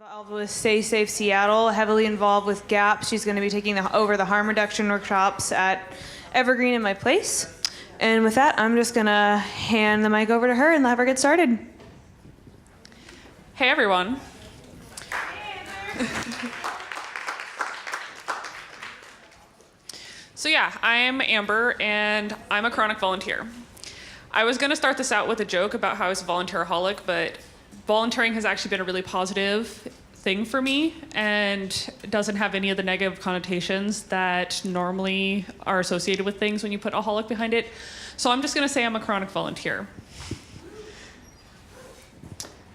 Involved with Stay Safe Seattle, heavily involved with GAP. She's going to be taking over the harm reduction workshops at Evergreen in my place. And with that, I'm just going to hand the mic over to her and have her get started. Hey, everyone. So yeah, I'm Amber, and I'm a chronic volunteer. I was going to start this out with a joke about how I was a volunteeraholic, but volunteering has actually been a really positive thing for me and doesn't have any of the negative connotations that normally are associated with things when you put aholic behind it. So I'm just going to say I'm a chronic volunteer.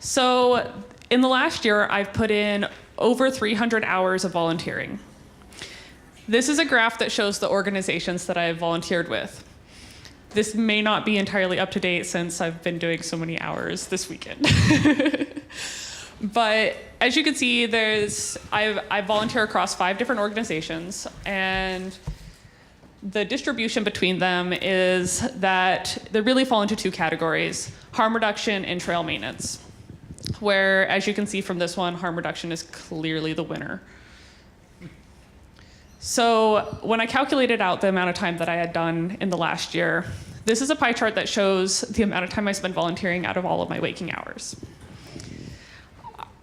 So in the last year, I've put in over 300 hours of volunteering. This is a graph that shows the organizations that I've volunteered with. This may not be entirely up to date since I've been doing so many hours this weekend. But as you can see, I volunteer across 5 different organizations, and the distribution between them is that they really fall into 2 categories: harm reduction and trail maintenance, where, as you can see from this one, harm reduction is clearly the winner. So when I calculated out the amount of time that I had done in the last year, this is a pie chart that shows the amount of time I spent volunteering out of all of my waking hours.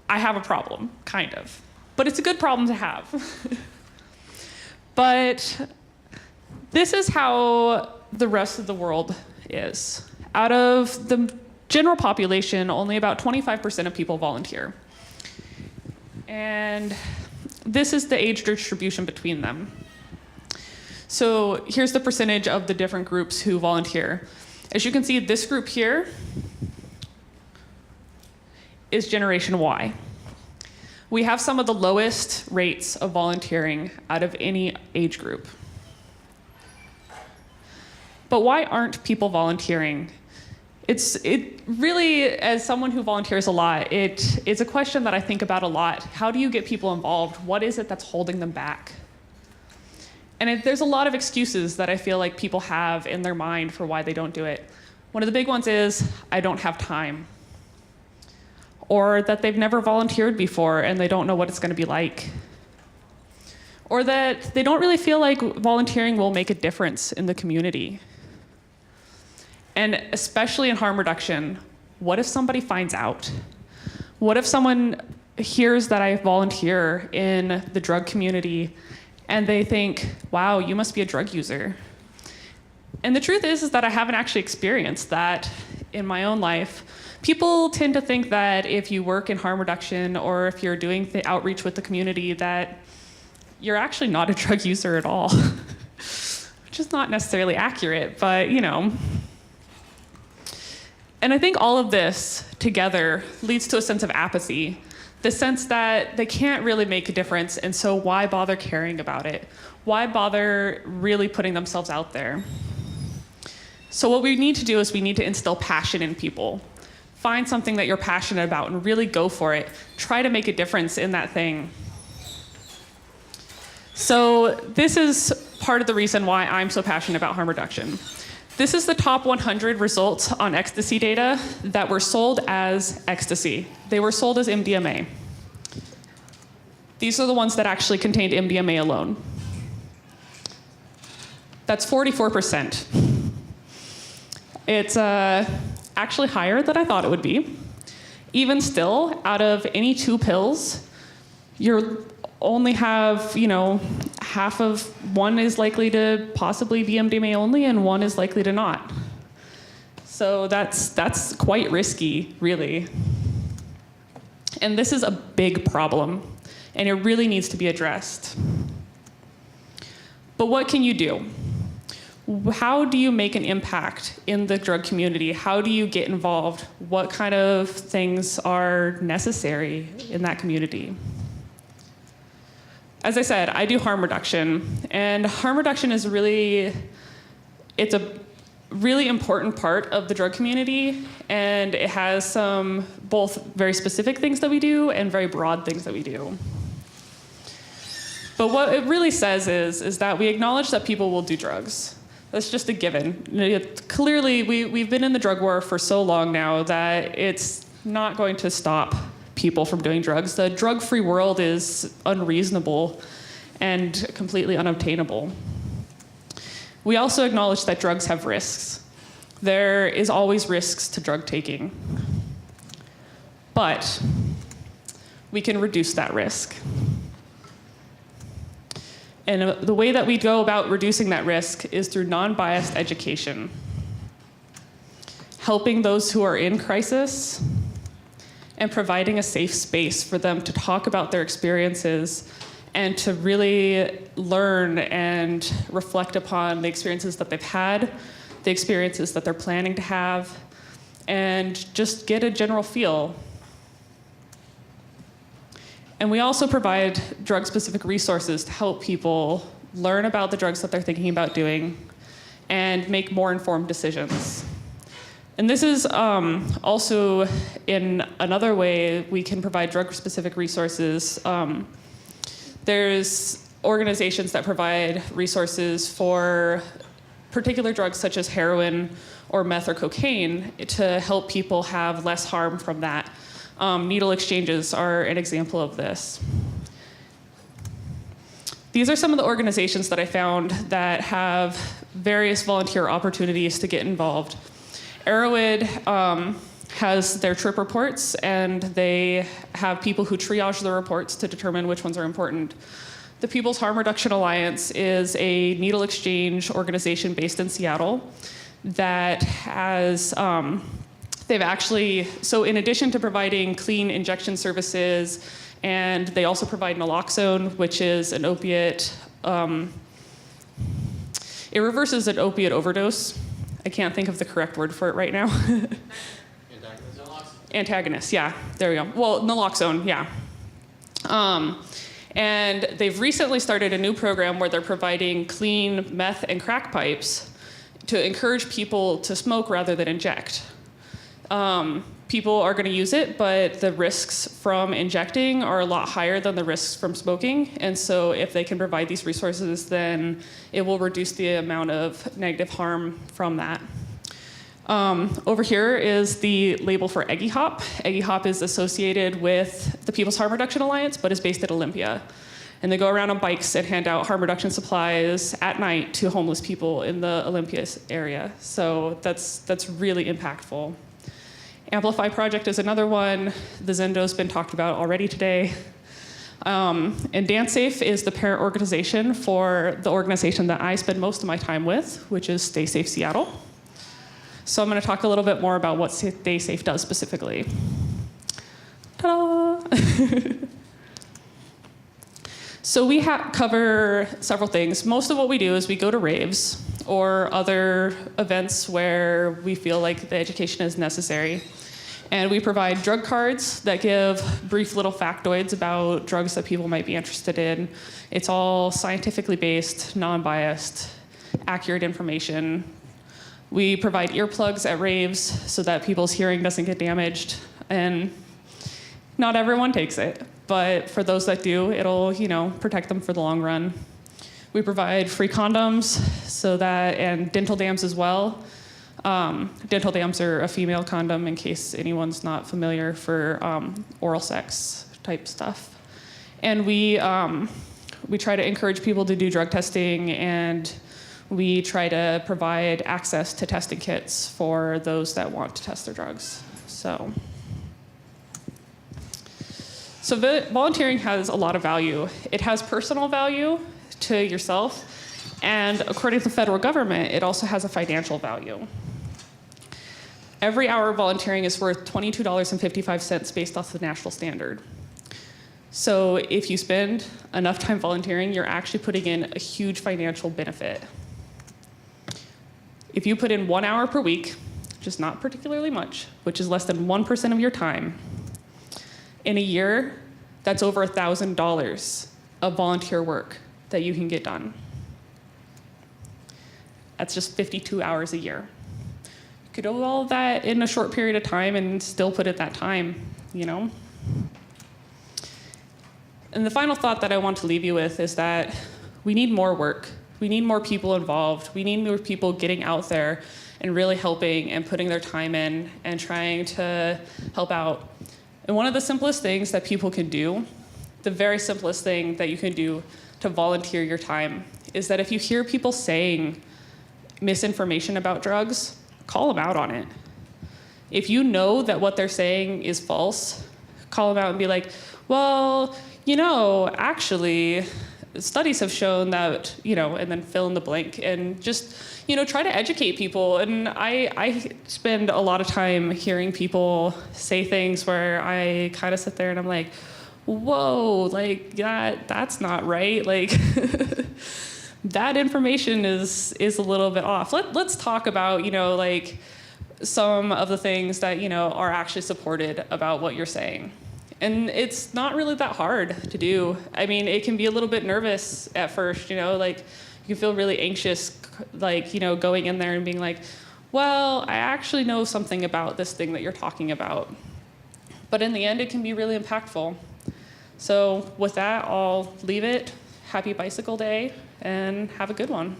I have a problem, kind of, but it's a good problem to have. But this is how the rest of the world is. Out of the general population, only about 25% of people volunteer. And this is the age distribution between them. So here's the percentage of the different groups who volunteer. As you can see, this group here is Generation Y. We have some of the lowest rates of volunteering out of any age group. But why aren't people volunteering? It really, as someone who volunteers a lot, it's a question that I think about a lot. How do you get people involved? What is it that's holding them back? And there's a lot of excuses that I feel like people have in their mind for why they don't do it. One of the big ones is, I don't have time. Or that they've never volunteered before and they don't know what it's going to be like. Or that they don't really feel like volunteering will make a difference in the community. And especially in harm reduction, what if somebody finds out? What if someone hears that I volunteer in the drug community and they think, wow, you must be a drug user? And the truth is that I haven't actually experienced that in my own life. People tend to think that if you work in harm reduction or if you're doing the outreach with the community, that you're actually not a drug user at all, which is not necessarily accurate, but you know. And I think all of this together leads to a sense of apathy, the sense that they can't really make a difference, and so why bother caring about it? Why bother really putting themselves out there? So what we need to do is we need to instill passion in people. Find something that you're passionate about and really go for it. Try to make a difference in that thing. So this is part of the reason why I'm so passionate about harm reduction. This is the top 100 results on ecstasy data that were sold as ecstasy. They were sold as MDMA. These are the ones that actually contained MDMA alone. That's 44%. It's actually higher than I thought it would be. Even still, out of any 2 pills, you only have, half of one is likely to possibly be MDMA only, and one is likely to not. So that's quite risky, really. And this is a big problem, and it really needs to be addressed. But what can you do? How do you make an impact in the drug community? How do you get involved? What kind of things are necessary in that community? As I said, I do harm reduction, and harm reduction is it's a really important part of the drug community, and it has some both very specific things that we do and very broad things that we do. But what it really says is that we acknowledge that people will do drugs. That's just a given. Clearly, we've been in the drug war for so long now that it's not going to stop people from doing drugs. The drug-free world is unreasonable and completely unobtainable. We also acknowledge that drugs have risks. There is always risks to drug taking. But we can reduce that risk. And the way that we go about reducing that risk is through non-biased education, helping those who are in crisis, and providing a safe space for them to talk about their experiences and to really learn and reflect upon the experiences that they've had, the experiences that they're planning to have, and just get a general feel. And we also provide drug-specific resources to help people learn about the drugs that they're thinking about doing and make more informed decisions. And this is also in another way we can provide drug-specific resources. There's organizations that provide resources for particular drugs such as heroin or meth or cocaine to help people have less harm from that. Needle exchanges are an example of this. These are some of the organizations that I found that have various volunteer opportunities to get involved. Arrowhead has their trip reports, and they have people who triage the reports to determine which ones are important. The People's Harm Reduction Alliance is a needle exchange organization based in Seattle that has, so in addition to providing clean injection services, and they also provide naloxone, which is an opiate, it reverses an opiate overdose. I can't think of the correct word for it right now. Antagonist, yeah, there we go. Well, naloxone, yeah. And they've recently started a new program where they're providing clean meth and crack pipes to encourage people to smoke rather than inject. People are going to use it, but the risks from injecting are a lot higher than the risks from smoking. And so if they can provide these resources, then it will reduce the amount of negative harm from that. Over here is the label for Eggy Hop. Eggy Hop is associated with the People's Harm Reduction Alliance, but is based at Olympia. And they go around on bikes and hand out harm reduction supplies at night to homeless people in the Olympia area. So that's really impactful. Amplify Project is another one. The Zendo's been talked about already today. And DanceSafe is the parent organization for the organization that I spend most of my time with, which is Stay Safe Seattle. So I'm going to talk a little bit more about what Stay Safe does specifically. Ta-da! So we cover several things. Most of what we do is we go to raves or other events where we feel like the education is necessary. And we provide drug cards that give brief little factoids about drugs that people might be interested in. It's all scientifically based, non-biased, accurate information. We provide earplugs at raves so that people's hearing doesn't get damaged. And not everyone takes it, but for those that do, it'll, protect them for the long run. We provide free condoms and dental dams as well. Dental dams are a female condom in case anyone's not familiar for oral sex type stuff. And we try to encourage people to do drug testing, and we try to provide access to testing kits for those that want to test their drugs. So volunteering has a lot of value. It has personal value to yourself, and according to the federal government, it also has a financial value. Every hour of volunteering is worth $22.55 based off the national standard. So if you spend enough time volunteering, you're actually putting in a huge financial benefit. If you put in 1 hour per week, which is not particularly much, which is less than 1% of your time, in a year, that's over $1,000 of volunteer work that you can get done. That's just 52 hours a year. You could do all of that in a short period of time and still put in that time, And the final thought that I want to leave you with is that we need more work. We need more people involved. We need more people getting out there and really helping and putting their time in and trying to help out. And one of the simplest things that people can do, the very simplest thing that you can do to volunteer your time, is that if you hear people saying misinformation about drugs, call them out on it. If you know that what they're saying is false, call them out and be like, well, actually, studies have shown that, and then fill in the blank, and just, try to educate people. And I spend a lot of time hearing people say things where I kind of sit there and I'm like, whoa, like that's not right. Like that information is a little bit off. Let's talk about, like some of the things that, are actually supported about what you're saying. And it's not really that hard to do. I mean, it can be a little bit nervous at first, like you can feel really anxious, like, going in there and being like, well, I actually know something about this thing that you're talking about. But in the end, it can be really impactful. So with that, I'll leave it. Happy Bicycle Day, and have a good one.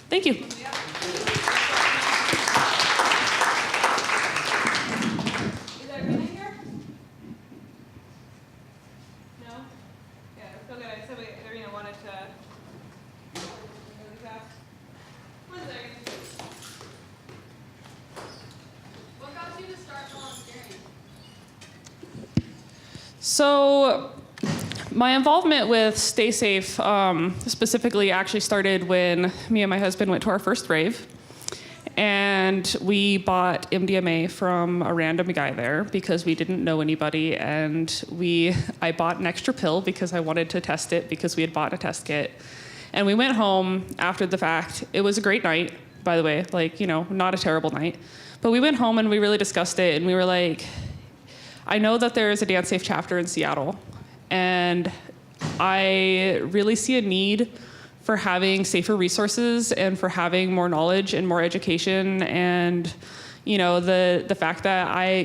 Thank you. Is everything in here? No? Yeah, it's still good. I said Irina wanted to. One second. What got you to start volunteering? So, my involvement with Stay Safe specifically actually started when me and my husband went to our first rave. And we bought MDMA from a random guy there because we didn't know anybody. And I bought an extra pill because I wanted to test it because we had bought a test kit. And we went home after the fact. It was a great night, by the way, like, not a terrible night. But we went home and we really discussed it. And we were like, I know that there is a Dance Safe chapter in Seattle. And I really see a need for having safer resources and for having more knowledge and more education. And, the fact that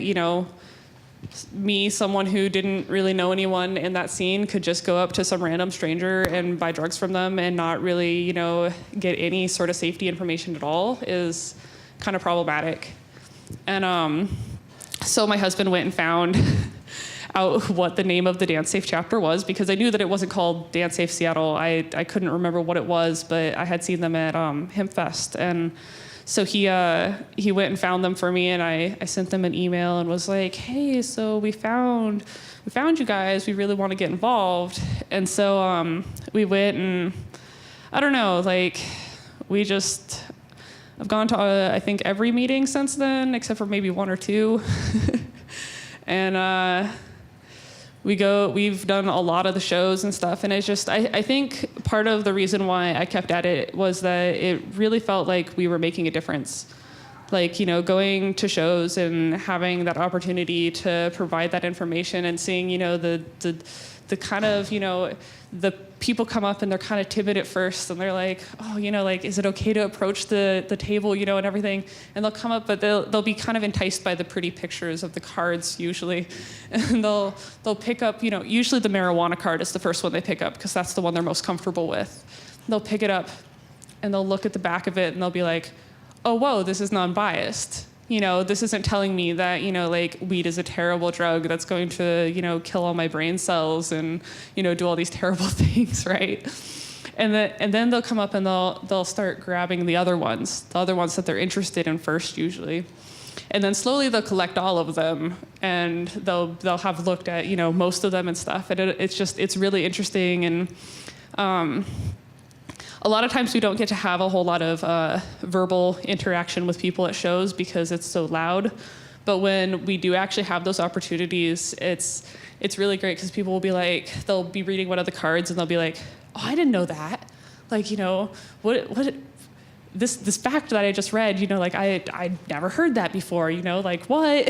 me, someone who didn't really know anyone in that scene, could just go up to some random stranger and buy drugs from them and not really, get any sort of safety information at all is kind of problematic. And so my husband went and found out what the name of the Dance Safe chapter was, because I knew that it wasn't called Dance Safe Seattle. I couldn't remember what it was, but I had seen them at Hempfest. And so he went and found them for me, and I sent them an email and was like, hey, so we found you guys. We really want to get involved. And so we went, and I don't know, like I've gone to I think every meeting since then, except for maybe one or two. And we've done a lot of the shows and stuff, and it's just, I think part of the reason why I kept at it was that it really felt like we were making a difference. Like, going to shows and having that opportunity to provide that information and seeing, the kind of, the people come up and they're kind of timid at first, and they're like, oh, like, is it okay to approach the table, and everything? And they'll come up, but they'll be kind of enticed by the pretty pictures of the cards usually. And they'll pick up, usually the marijuana card is the first one they pick up because that's the one they're most comfortable with. They'll pick it up and they'll look at the back of it and they'll be like, oh, whoa, this is non-biased. This isn't telling me that, like, weed is a terrible drug that's going to, kill all my brain cells and, do all these terrible things, right? And then they'll come up and they'll start grabbing the other ones that they're interested in first, usually. And then slowly they'll collect all of them, and they'll have looked at, most of them and stuff. And it's really interesting. And a lot of times we don't get to have a whole lot of verbal interaction with people at shows because it's so loud. But when we do actually have those opportunities, it's really great because people will be like, they'll be reading one of the cards and they'll be like, oh, I didn't know that. Like, what this fact that I just read, like I never heard that before, like what?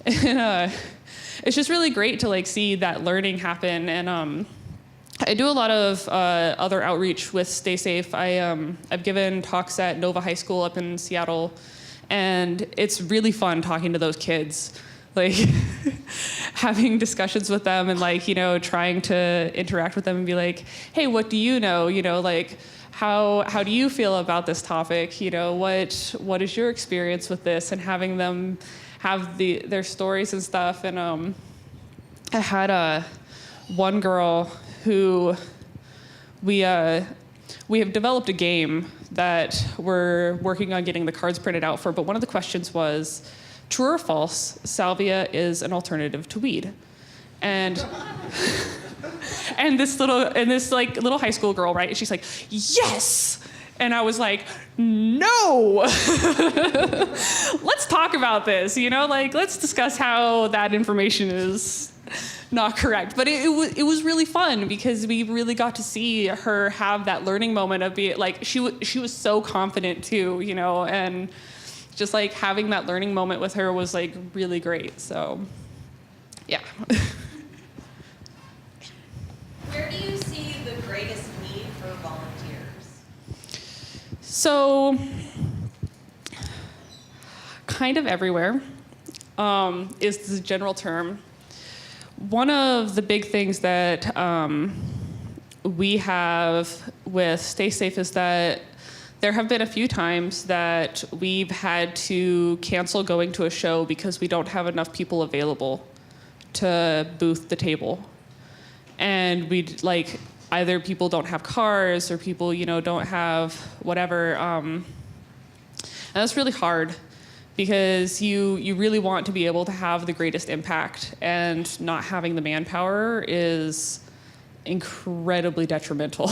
And it's just really great to like see that learning happen. And I do a lot of other outreach with Stay Safe. I've given talks at Nova High School up in Seattle, And it's really fun talking to those kids, like having discussions with them and like, trying to interact with them and be like, hey, what do you know? Like, how do you feel about this topic? What is your experience with this? And having them have their stories and stuff. And I had one girl who we have developed a game that we're working on getting the cards printed out for, but one of the questions was, true or false, salvia is an alternative to weed? And this little high school girl, right? She's like, yes! And I was like, no! Let's talk about this, let's discuss how that information is not correct. But it was really fun because we really got to see her have that learning moment of being like, she was so confident too, and just like having that learning moment with her was like really great. So, yeah. Where do you see the greatest need for volunteers? So, kind of everywhere is the general term. One of the big things that we have with Stay Safe is that there have been a few times that we've had to cancel going to a show because we don't have enough people available to booth the table. And we'd like, either people don't have cars or people, don't have whatever. And that's really hard because you really want to be able to have the greatest impact, and not having the manpower is incredibly detrimental.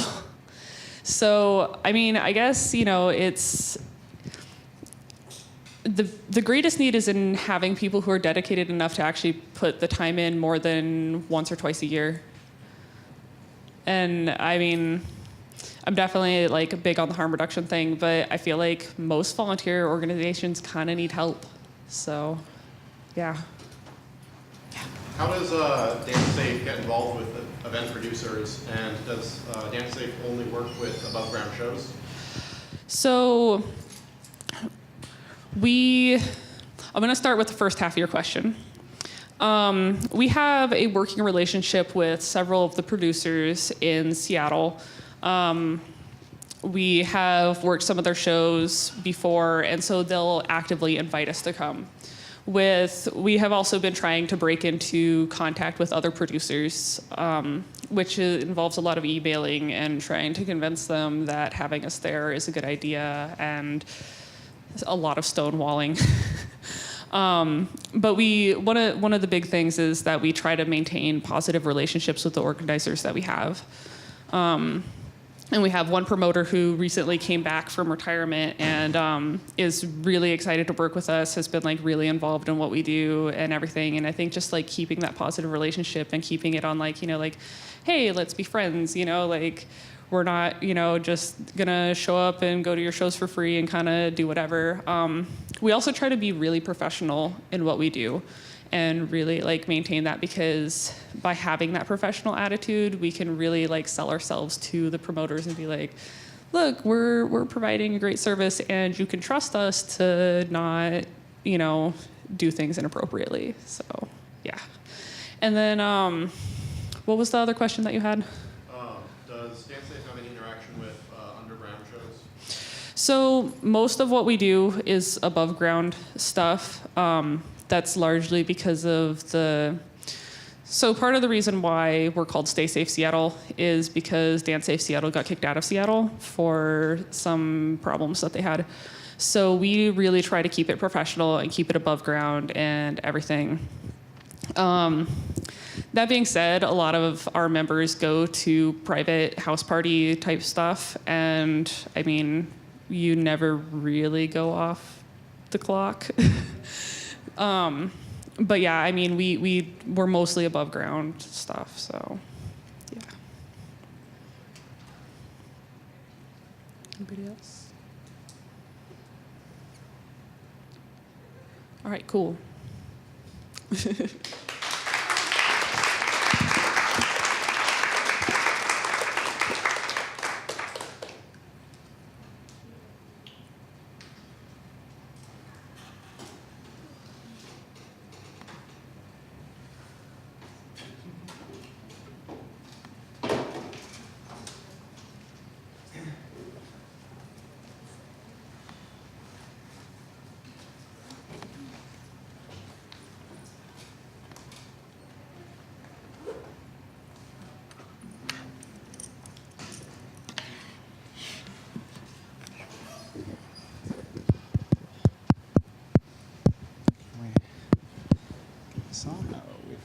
So, I mean, I guess, it's the greatest need is in having people who are dedicated enough to actually put the time in more than once or twice a year. And I mean, I'm definitely like big on the harm reduction thing, but I feel like most volunteer organizations kind of need help. So, yeah. How does Dance Safe get involved with event producers, and does Dance Safe only work with above ground shows? So, I'm going to start with the first half of your question. We have a working relationship with several of the producers in Seattle. We have worked some of their shows before, and so they'll actively invite us to come. We have also been trying to break into contact with other producers, which involves a lot of emailing and trying to convince them that having us there is a good idea, and a lot of stonewalling. But one of the big things is that we try to maintain positive relationships with the organizers that we have. And we have one promoter who recently came back from retirement and is really excited to work with us, has been like really involved in what we do and everything. And I think just like keeping that positive relationship and keeping it on like, hey, let's be friends, like we're not, just gonna show up and go to your shows for free and kind of do whatever. We also try to be really professional in what we do and really like maintain that, because by having that professional attitude, we can really like sell ourselves to the promoters and be like, look, we're providing a great service and you can trust us to not, do things inappropriately. So, yeah. And then, what was the other question that you had? Does Dance Safe have any interaction with underground shows? So most of what we do is above ground stuff. That's largely because of so part of the reason why we're called Stay Safe Seattle is because Dance Safe Seattle got kicked out of Seattle for some problems that they had. So we really try to keep it professional and keep it above ground and everything. That being said, a lot of our members go to private house party type stuff, and I mean, you never really go off the clock. But yeah, I mean, we're mostly above ground stuff, so yeah. Anybody else? All right, cool.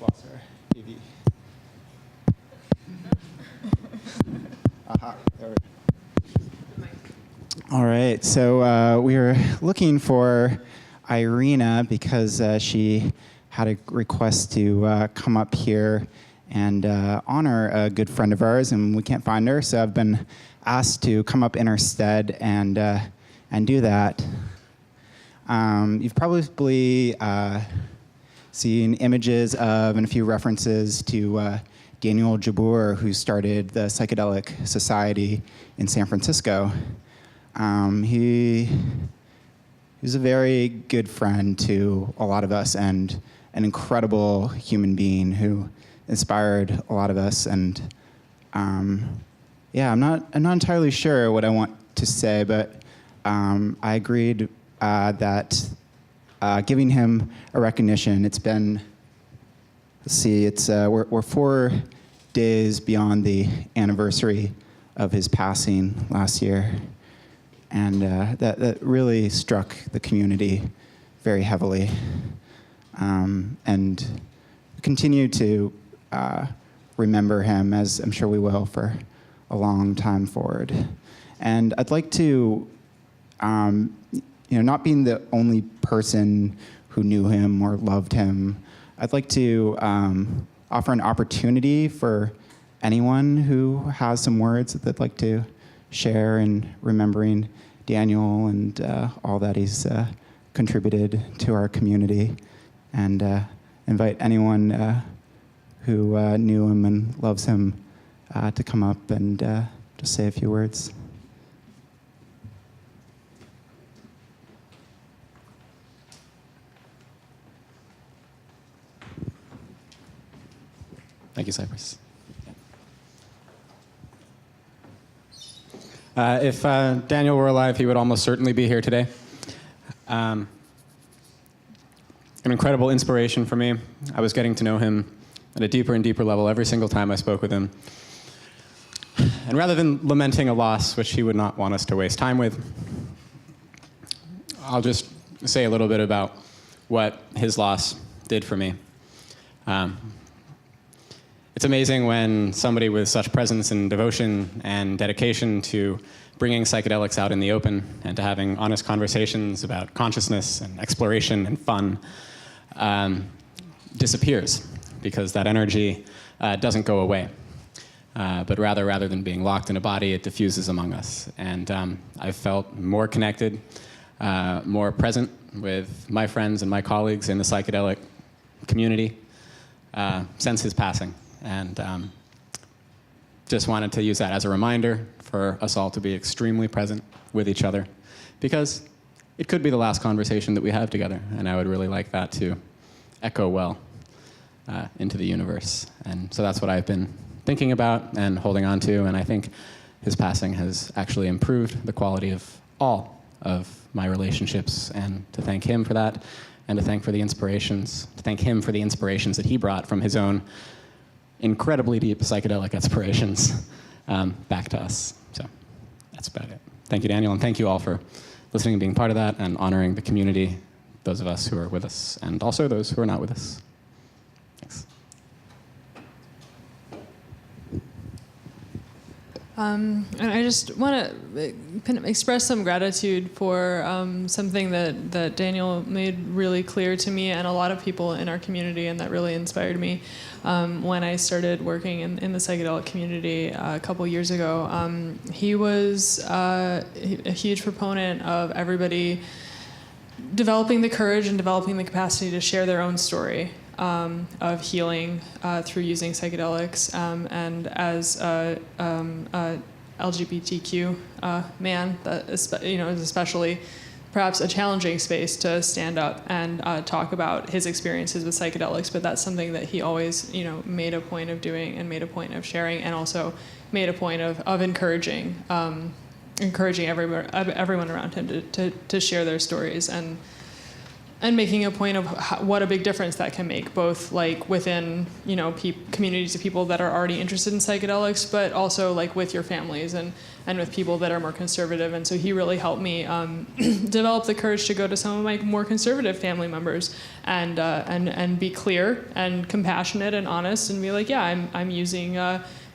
lost our AV. Aha, there we go. All right, so we were looking for Irina because she had a request to come up here and honor a good friend of ours, and we can't find her, so I've been asked to come up in her stead and do that. You've probably seen images of and a few references to Daniel Jabbour, who started the Psychedelic Society in San Francisco. He was a very good friend to a lot of us and an incredible human being who inspired a lot of us. And yeah, I'm not entirely sure what I want to say, but I agreed that giving him a recognition. It's been, let's see, it's we're 4 days beyond the anniversary of his passing last year, and that really struck the community very heavily, and continue to remember him, as I'm sure we will, for a long time forward. And I'd like to, not being the only person who knew him or loved him, I'd like to offer an opportunity for anyone who has some words that they'd like to share in remembering Daniel and all that he's contributed to our community, and invite anyone who knew him and loves him to come up and just say a few words. Thank you, Cypress. If Daniel were alive, he would almost certainly be here today. An incredible inspiration for me. I was getting to know him at a deeper and deeper level every single time I spoke with him. And rather than lamenting a loss, which he would not want us to waste time with, I'll just say a little bit about what his loss did for me. It's amazing when somebody with such presence and devotion and dedication to bringing psychedelics out in the open and to having honest conversations about consciousness and exploration and fun disappears, because that energy doesn't go away. But rather than being locked in a body, it diffuses among us. And I've felt more connected, more present with my friends and my colleagues in the psychedelic community since his passing. And just wanted to use that as a reminder for us all to be extremely present with each other, because it could be the last conversation that we have together, and I would really like that to echo well into the universe. And so that's what I've been thinking about and holding on to, and I think his passing has actually improved the quality of all of my relationships, and to thank him for that, and to thank him for the inspirations that he brought from his own incredibly deep psychedelic inspirations back to us. So that's about it. Thank you, Daniel, and thank you all for listening and being part of that and honoring the community, those of us who are with us, and also those who are not with us. Thanks. And I just want to express some gratitude for something that Daniel made really clear to me and a lot of people in our community, and that really inspired me when I started working in the psychedelic community a couple years ago. He was a huge proponent of everybody developing the courage and developing the capacity to share their own story of healing through using psychedelics, and as a LGBTQ man, that is especially perhaps a challenging space to stand up and talk about his experiences with psychedelics. But that's something that he always, made a point of doing and made a point of sharing, and also made a point of encouraging everyone around him to share their stories. And making a point of what a big difference that can make, both like within, you know, communities of people that are already interested in psychedelics, but also like with your families and with people that are more conservative. And so he really helped me develop the courage to go to some of my more conservative family members and be clear and compassionate and honest and be like, yeah, I'm using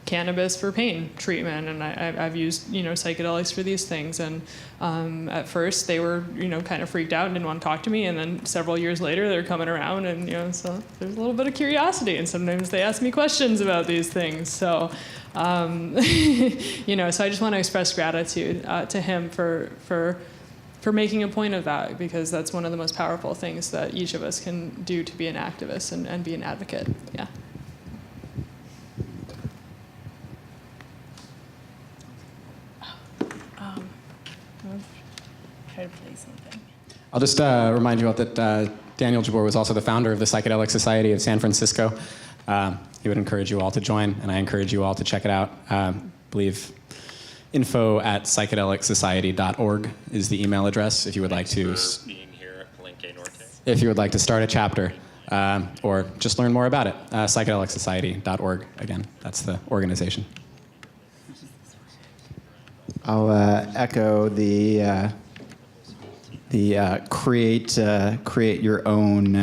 cannabis for pain treatment, and I've used, you know, psychedelics for these things. And at first they were, you know, kind of freaked out and didn't want to talk to me, and then several years later they're coming around, and, you know, so there's a little bit of curiosity, and sometimes they ask me questions about these things. So you know, so I just want to express gratitude to him for making a point of that, because that's one of the most powerful things that each of us can do to be an activist and be an advocate. Yeah. Try to play something. I'll just remind you all that Daniel Jabbour was also the founder of the Psychedelic Society of San Francisco. He would encourage you all to join, and I encourage you all to check it out. I believe info@psychedelicsociety.org is the email address if you would like to. Being here at Palenque Norte. If you would like to start a chapter or just learn more about it, psychedelicsociety.org. Again, that's the organization. I'll echo the create your own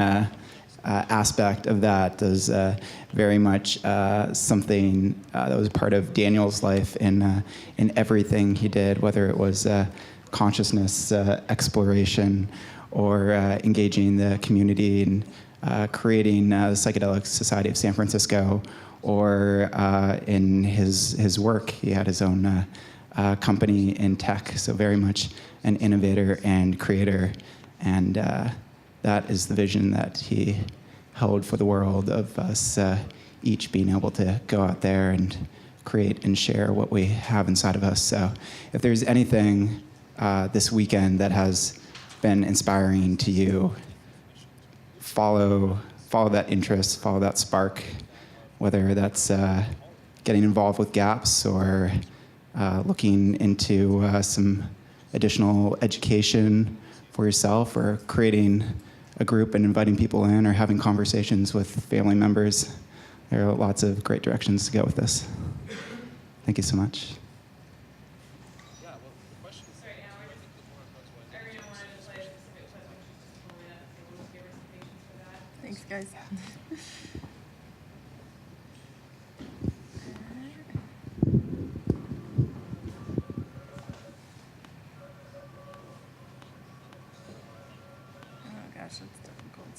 aspect of that as very much something that was part of Daniel's life in everything he did, whether it was consciousness exploration or engaging the community and creating the Psychedelic Society of San Francisco, or in his work. He had his own company in tech, so very much an innovator and creator, and that is the vision that he held for the world, of us each being able to go out there and create and share what we have inside of us. So if there's anything this weekend that has been inspiring to you, follow that interest, follow that spark, whether that's getting involved with GAPS or looking into some additional education for yourself, or creating a group and inviting people in, or having conversations with family members. There are lots of great directions to go with this. Thank you so much. Thanks, guys. Gosh, that's difficult.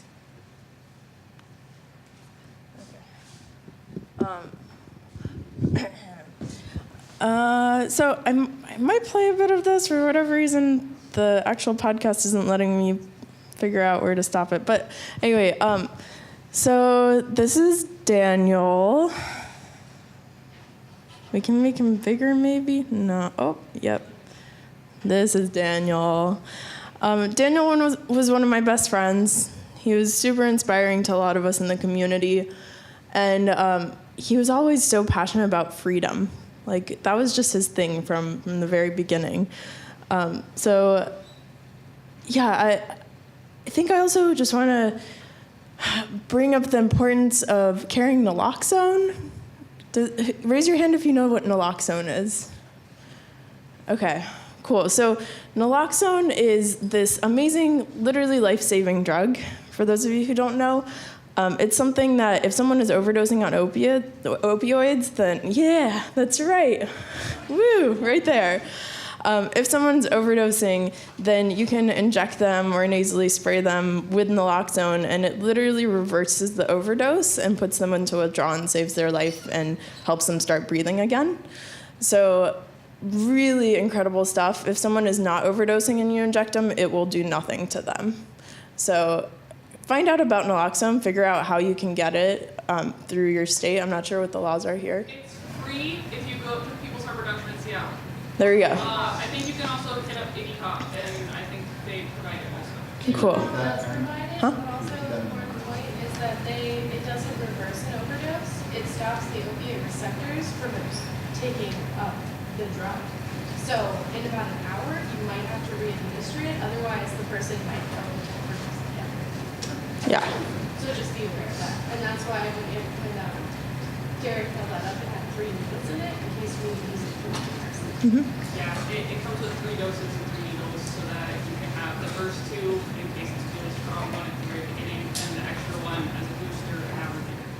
Okay. So I might play a bit of this. For whatever reason, the actual podcast isn't letting me figure out where to stop it. But anyway, so this is Daniel. We can make him bigger, maybe? No. Oh, yep. This is Daniel. Daniel was one of my best friends. He was super inspiring to a lot of us in the community. And he was always so passionate about freedom. Like, that was just his thing from the very beginning. So, yeah, I think I also just want to bring up the importance of carrying naloxone. Raise your hand if you know what naloxone is. Okay. Cool. So naloxone is this amazing, literally life-saving drug. For those of you who don't know, it's something that if someone is overdosing on opioids, then yeah, that's right. Woo, right there. If someone's overdosing, then you can inject them or nasally spray them with naloxone, and it literally reverses the overdose and puts them into withdrawal and saves their life and helps them start breathing again. So really incredible stuff. If someone is not overdosing and you inject them, it will do nothing to them. So find out about naloxone, figure out how you can get it through your state. I'm not sure what the laws are here. It's free if you go to People's Harm Reduction in Seattle. There you go. I think you can also hit up ADCOP, and I think they provide it also. Cool. It does provide it, but also an important point is that it doesn't reverse an overdose. It stops the opiate receptors from taking up the drug. So in about an hour, you might have to re-administer it. Otherwise, the person might go into overdose again. Yeah. So just be aware of that. And that's why when Derek filled that up, it had 3 needles in it in case we use it for comparison. Yeah, it comes with 3 doses and 3 needles so that you can have the first 2 in case it's really strong one at the very beginning and the extra one as a booster an hour later.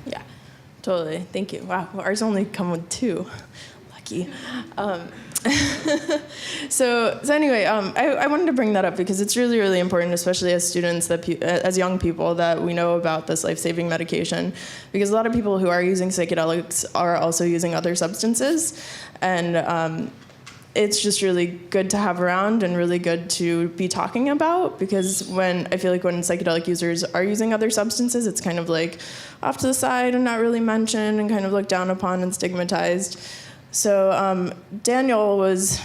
Yeah, totally. Thank you. Wow, well, ours only come with 2. Lucky. So anyway, I wanted to bring that up because it's really, really important, especially as students, as young people, that we know about this life-saving medication. Because a lot of people who are using psychedelics are also using other substances. And it's just really good to have around and really good to be talking about, because I feel like when psychedelic users are using other substances, it's kind of like off to the side and not really mentioned and kind of looked down upon and stigmatized. So Daniel was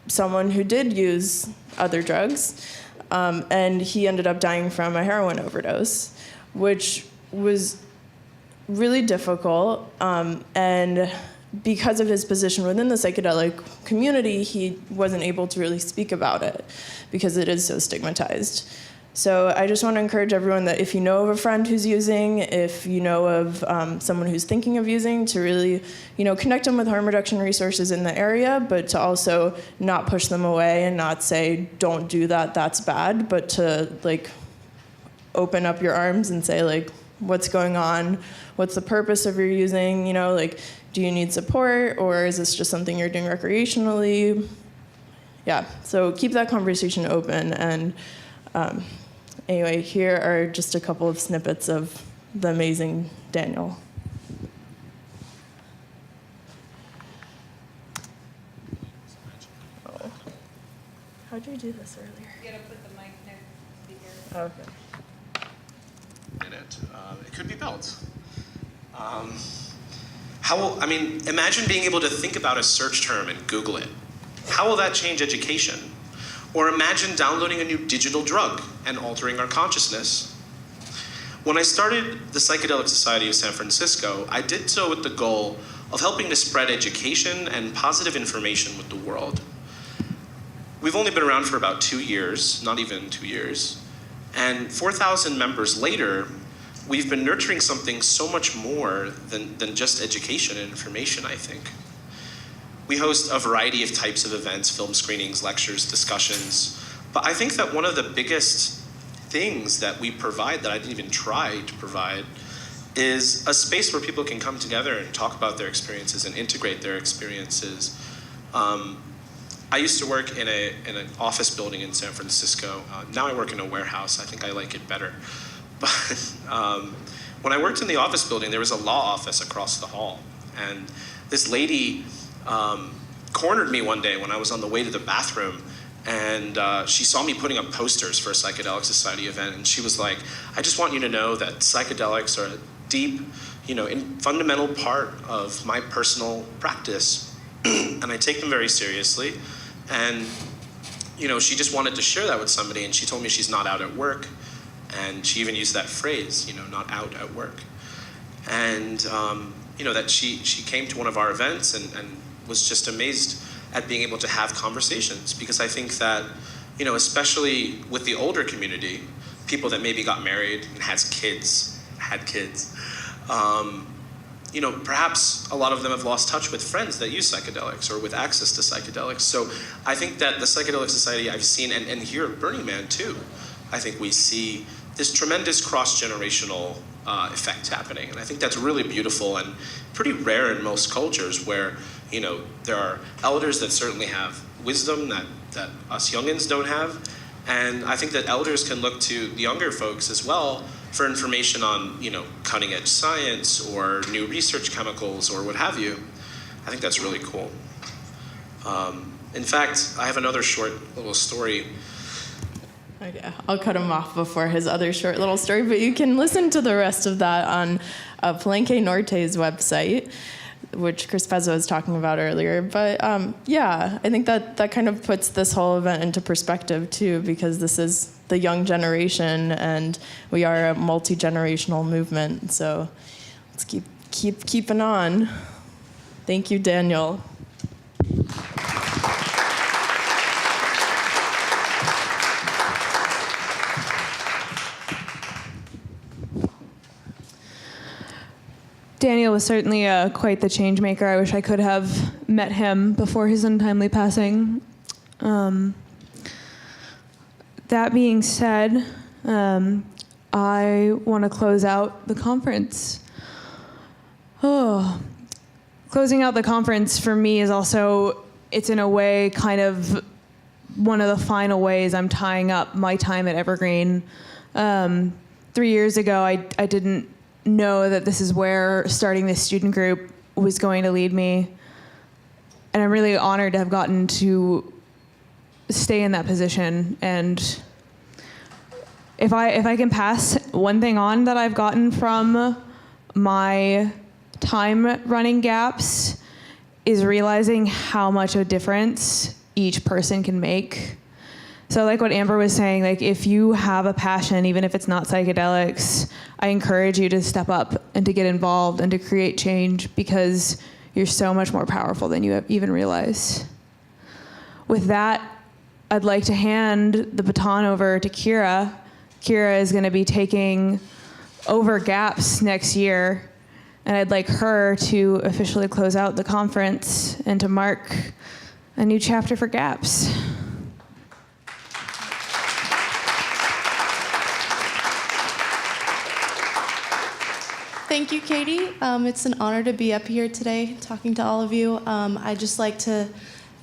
someone who did use other drugs, and he ended up dying from a heroin overdose, which was really difficult. And because of his position within the psychedelic community, he wasn't able to really speak about it because it is so stigmatized. So I just want to encourage everyone that if you know of a friend who's using, if you know of someone who's thinking of using, to really, connect them with harm reduction resources in the area, but to also not push them away and not say, don't do that, that's bad, but to open up your arms and say, what's going on? What's the purpose of your using? Do you need support, or is this just something you're doing recreationally? Yeah, so keep that conversation open. And anyway, here are just a couple of snippets of the amazing Daniel. Oh. How'd you do this earlier? You gotta put the mic next to the speaker. Oh, okay. In it. It could be belts. Imagine being able to think about a search term and Google it. How will that change education? Or imagine downloading a new digital drug and altering our consciousness. When I started the Psychedelic Society of San Francisco, I did so with the goal of helping to spread education and positive information with the world. We've only been around for about 2 years, not even 2 years, and 4,000 members later, we've been nurturing something so much more than just education and information, I think. We host a variety of types of events, film screenings, lectures, discussions. But I think that one of the biggest things that we provide, that I didn't even try to provide, is a space where people can come together and talk about their experiences and integrate their experiences. I used to work in an office building in San Francisco. Now I work in a warehouse. I think I like it better. But when I worked in the office building, there was a law office across the hall. And this lady cornered me one day when I was on the way to the bathroom, and she saw me putting up posters for a Psychedelic Society event, and she was like, I just want you to know that psychedelics are a deep, fundamental part of my personal practice, and I take them very seriously. And she just wanted to share that with somebody, and she told me she's not out at work, and she even used that phrase, not out at work. And that she came to one of our events and was just amazed at being able to have conversations, because I think that, especially with the older community, people that maybe got married and had kids, perhaps a lot of them have lost touch with friends that use psychedelics or with access to psychedelics. So I think that the Psychedelic Society I've seen, and here at Burning Man too, I think we see this tremendous cross-generational effect happening. And I think that's really beautiful and pretty rare in most cultures, where there are elders that certainly have wisdom that us youngins don't have. And I think that elders can look to the younger folks as well for information on cutting edge science or new research chemicals or what have you. I think that's really cool. In fact, I have another short little story. Okay, I'll cut him off before his other short little story, but you can listen to the rest of that on Palenque Norte's website, which Chris Pezzo was talking about earlier. But yeah, I think that kind of puts this whole event into perspective too, because this is the young generation and we are a multi-generational movement. So let's keep keeping on. Thank you, Daniel. Daniel was certainly quite the change maker. I wish I could have met him before his untimely passing. That being said, I want to close out the conference. Oh, closing out the conference for me is also, it's in a way kind of one of the final ways I'm tying up my time at Evergreen. 3 years ago, I didn't know that this is where starting this student group was going to lead me. And I'm really honored to have gotten to stay in that position. And if I can pass one thing on that I've gotten from my time running gaps, is realizing how much of a difference each person can make. So like what Amber was saying, like if you have a passion, even if it's not psychedelics, I encourage you to step up and to get involved and to create change, because you're so much more powerful than you even realize. With that, I'd like to hand the baton over to Kira. Kira is going to be taking over GAPS next year, and I'd like her to officially close out the conference and to mark a new chapter for GAPS. Thank you, Katie. It's an honor to be up here today talking to all of you. I'd just like to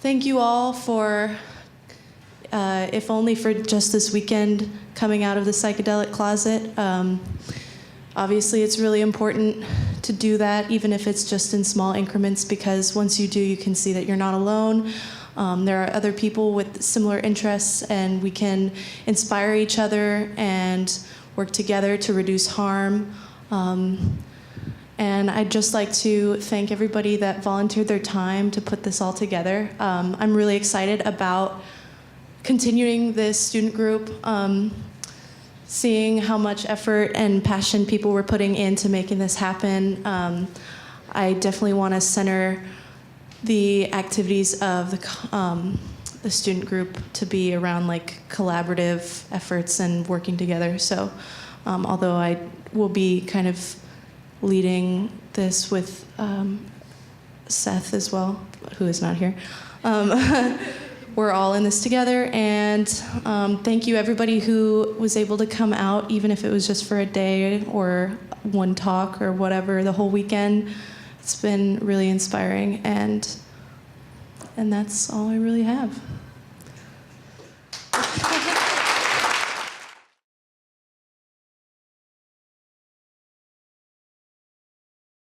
thank you all for, if only for just this weekend, coming out of the psychedelic closet. Obviously, it's really important to do that, even if it's just in small increments, because once you do, you can see that you're not alone. There are other people with similar interests, and we can inspire each other and work together to reduce harm. And I'd just like to thank everybody that volunteered their time to put this all together. I'm really excited about continuing this student group, seeing how much effort and passion people were putting into making this happen. I definitely want to center the activities of the student group to be around like collaborative efforts and working together. So although I will be kind of leading this with Seth as well, who is not here. We're all in this together, and thank you everybody who was able to come out, even if it was just for a day or one talk or whatever, the whole weekend. It's been really inspiring, and that's all I really have.